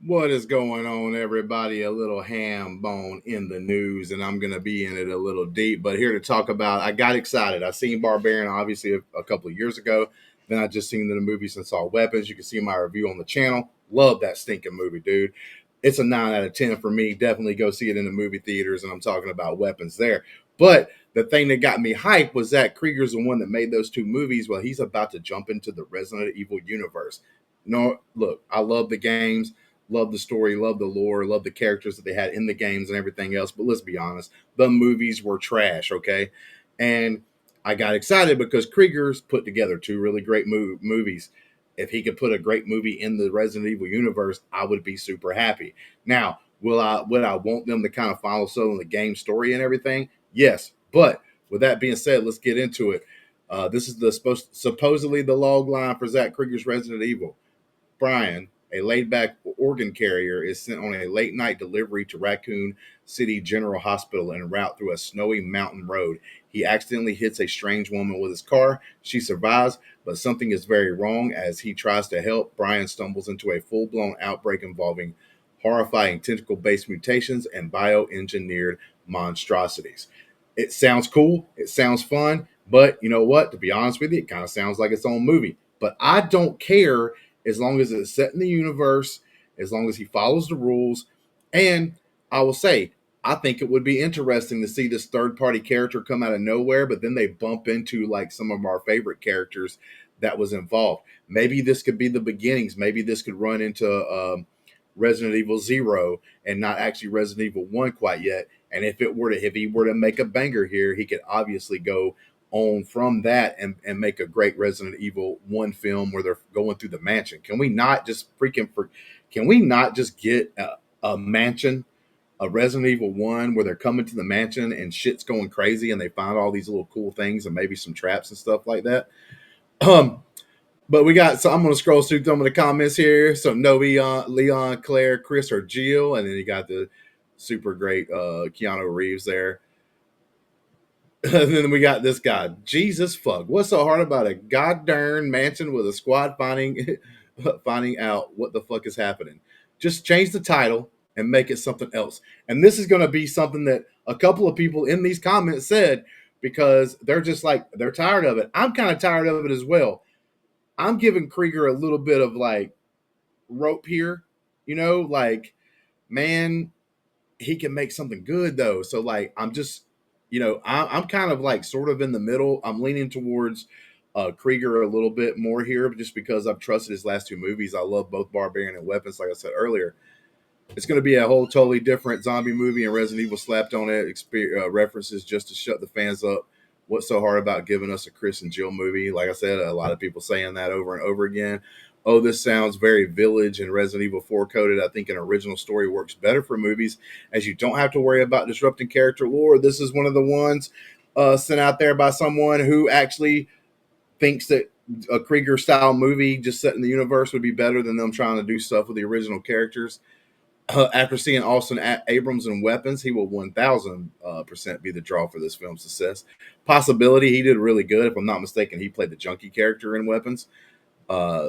What is going on, everybody? A little ham bone in the news, and I'm going to be in it a little deep. But here to talk about, I got excited. I seen Barbarian obviously a couple of years ago. Then I just seen the movies and saw Weapons. You can see my review on the channel. Love that stinking movie, dude. It's a 9 out of 10 for me. Definitely go see it in the movie theaters, and I'm talking about Weapons there. But the thing that got me hyped was Zach Cregger's the one that made those two movies. Well, he's about to jump into the Resident Evil universe. No, look, I love the games. Love the story, love the lore, love the characters that they had in the games and everything else. But let's be honest, the movies were trash, okay? And I got excited because Krieger's put together two really great movies. If he could put a great movie in the Resident Evil universe, I would be super happy. Now, would I want them to kind of follow so in the game story and everything? Yes, but with that being said, let's get into it. This is the supposedly the log line for Zach Krieger's Resident Evil. Brian, a laid back organ carrier, is sent on a late night delivery to Raccoon City General Hospital en route through a snowy mountain road. He accidentally hits a strange woman with his car. She survives, but something is very wrong. As he tries to help, Brian stumbles into a full blown outbreak involving horrifying tentacle based mutations and bioengineered monstrosities. It sounds cool. It sounds fun. But you know what? To be honest with you, it kind of sounds like its own movie. But I don't care as long as it's set in the universe, as long as he follows the rules. And I will say, I think it would be interesting to see this third party character come out of nowhere, but then they bump into like some of our favorite characters that was involved. Maybe this could be the beginnings. Maybe this could run into Resident Evil Zero and not actually Resident Evil One quite yet. And if he were to make a banger here, he could obviously go on from that and make a great Resident Evil 1 film where they're going through the mansion. Can we not just get a mansion, a Resident Evil 1 where they're coming to the mansion and shit's going crazy and they find all these little cool things and maybe some traps and stuff like that? Um, but so I'm going to scroll through some of the comments here. So no Leon, Claire, Chris, or Jill. And then you got the super great Keanu Reeves there. And then we got this guy. Jesus fuck. What's so hard about a goddamn mansion with a squad finding out what the fuck is happening? Just change the title and make it something else. And this is going to be something that a couple of people in these comments said because they're just like they're tired of it. I'm kind of tired of it as well. I'm giving Krieger a little bit of like rope here, like man, he can make something good though. So like I'm just I'm kind of like sort of in the middle. I'm leaning towards Krieger a little bit more here, just because I've trusted his last two movies. I love both Barbarian and Weapons, like I said earlier. It's going to be a whole totally different zombie movie, and Resident Evil slapped on it references just to shut the fans up. What's so hard about giving us a Chris and Jill movie? Like I said, a lot of people saying that over and over again. Oh, this sounds very Village and Resident Evil 4 coded. I think an original story works better for movies as you don't have to worry about disrupting character lore. This is one of the ones sent out there by someone who actually thinks that a Krieger style movie just set in the universe would be better than them trying to do stuff with the original characters. After seeing Austin Abrams and Weapons, he will 1000% be the draw for this film's success. Possibility, he did really good. If I'm not mistaken, he played the junkie character in Weapons.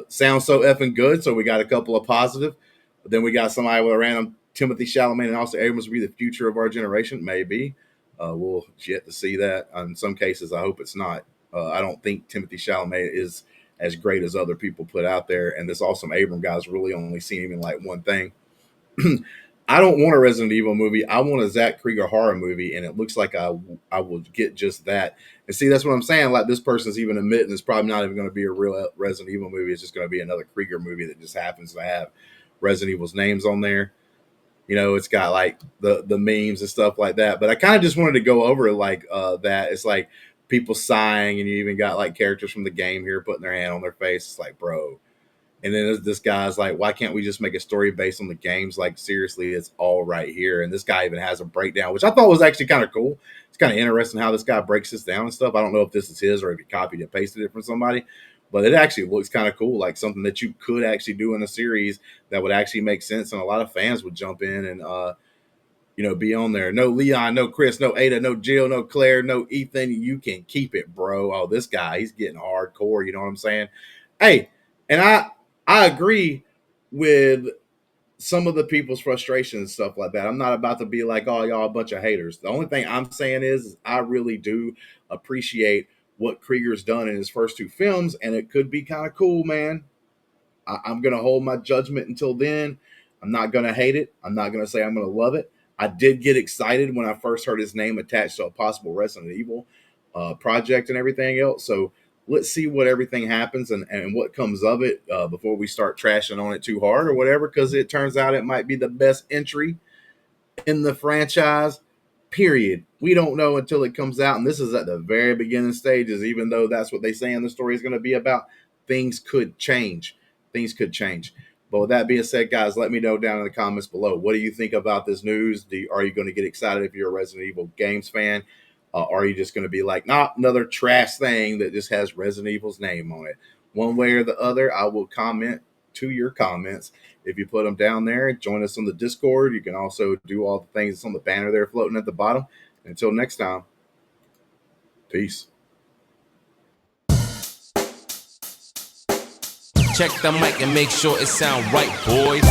Sounds so effing good. So we got a couple of positive. But then we got somebody with a random Timothy Chalamet and Austin Abrams will be the future of our generation. Maybe. We'll yet to see that. In some cases, I hope it's not. I don't think Timothy Chalamet is as great as other people put out there. And this awesome Abram guy's really only seen him in like one thing. I don't want a Resident Evil movie. I want a Zach Cregger horror movie, and it looks like I will get just that. And see, that's what I'm saying. Like this person's even admitting it's probably not even going to be a real Resident Evil movie. It's just going to be another Krieger movie that just happens to have Resident Evil's names on there. It's got like the memes and stuff like that. But I kind of just wanted to go over like that. It's like people sighing, and you even got like characters from the game here putting their hand on their face. It's like, bro. And then this guy's like, why can't we just make a story based on the games? Like, seriously, it's all right here. And this guy even has a breakdown, which I thought was actually kind of cool. It's kind of interesting how this guy breaks this down and stuff. I don't know if this is his or if he copied and pasted it from somebody, but it actually looks kind of cool, like something that you could actually do in a series that would actually make sense. And a lot of fans would jump in and, be on there. No Leon, no Chris, no Ada, no Jill, no Claire, no Ethan. You can keep it, bro. Oh, this guy, he's getting hardcore. You know what I'm saying? Hey, and I agree with some of the people's frustration and stuff like that. I'm not about to be like, oh, y'all a bunch of haters. The only thing I'm saying is I really do appreciate what Krieger's done in his first two films, and it could be kind of cool, man. I'm going to hold my judgment until then. I'm not going to hate it. I'm not going to say I'm going to love it. I did get excited when I first heard his name attached to a possible Resident Evil project and everything else. So let's see what everything happens and what comes of it before we start trashing on it too hard or whatever, because it turns out it might be the best entry in the franchise, period. We don't know until it comes out, and this is at the very beginning stages. Even though that's what they say in the story is going to be about, things could change. Things could change. But with that being said, guys, let me know down in the comments below. What do you think about this news? Are you going to get excited if you're a Resident Evil games fan? Are you just going to be like, nah, another trash thing that just has Resident Evil's name on it? One way or the other, I will comment to your comments. If you put them down there, join us on the Discord. You can also do all the things that's on the banner there floating at the bottom. Until next time, peace. Check the mic and make sure it sound right, boys.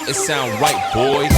It sound right, boys.